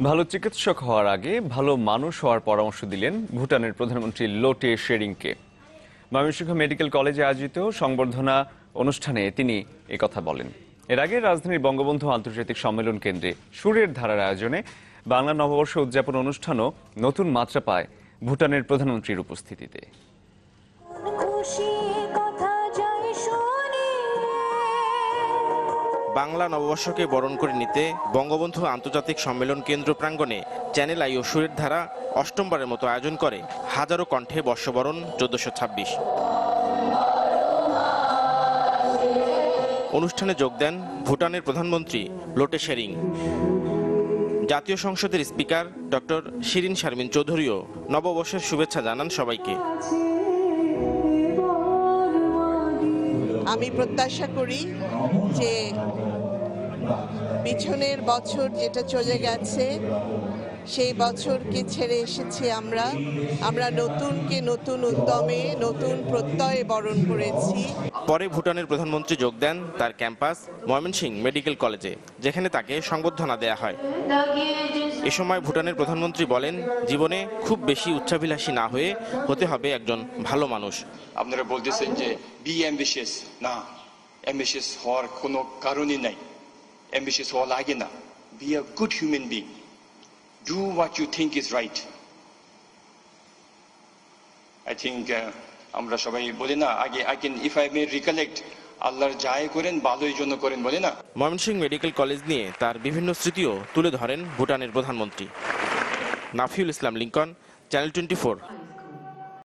ভালো চিকিৎসক হওয়ার আগে ভালো মানুষ হওয়ার পরামর্শ দিলেন ভুটানের প্রধানমন্ত্রী লোটে শেরিংকে। ময়মনসিংহ মেডিকেল কলেজে আয়োজিত সংবর্ধনা অনুষ্ঠানে তিনি একথা বলেন। এর আগে রাজধানীর বঙ্গবন্ধু আন্তর্জাতিক সম্মেলন কেন্দ্রে সুরের ধারার আয়োজনে বাংলা নববর্ষ উদযাপন অনুষ্ঠানও নতুন মাত্রা পায় ভুটানের প্রধানমন্ত্রীর উপস্থিতিতে। বাংলা নববর্ষকে বরণ করে নিতে বঙ্গবন্ধু আন্তর্জাতিক সম্মেলন কেন্দ্র প্রাঙ্গণে চ্যানেল আই ও সুরের ধারা অষ্টমবারের মতো আয়োজন করে হাজারো কণ্ঠে বর্ষবরণ 1426। অনুষ্ঠানে যোগ দেন ভুটানের প্রধানমন্ত্রী লোটে শেরিং। জাতীয় সংসদের স্পিকার ডক্টর শিরিন শারমিন চৌধুরীও নববর্ষের শুভেচ্ছা জানান সবাইকে। আমি প্রত্যাশা করি যে পিছনের বছর যেটা চলে গেছে সেই বছরকে ছেড়ে এসেছি আমরা নতুনকে নতুন উদ্যমে নতুন প্রত্যয়ে বরণ করেছি। পরে ভুটানের প্রধানমন্ত্রী যোগ দেন তার ক্যাম্পাস ময়মনসিংহ মেডিকেল কলেজে, যেখানে তাকে সংবর্ধনা দেয়া হয়। এ সময় ভুটানের প্রধানমন্ত্রী বলেন, জীবনে খুব বেশি উচ্চাভিলাষী না হয়ে হতে হবে একজন ভালো মানুষ। আপনারা বলতেছেন যে বি অ্যাম্বিশিয়াস, না, অ্যাম্বিশিয়াস হওয়ার কোনো কারণই নাই, অ্যাম্বিশিয়াস হওয়া লাগে না। Be a good human being, do what you think is right. I think আমরা সবাই বলি না, আগে I can if I may recollect, আল্লাহর যাই করেন ভালোই জন্য করেন বলে না। ময়মনসিংহ মেডিকেল কলেজ নিয়ে তার বিভিন্ন স্মৃতিও তুলে ধরেন ভুটানের প্রধানমন্ত্রী। নাফিউল ইসলাম লিঙ্কন, চ্যানেল 24।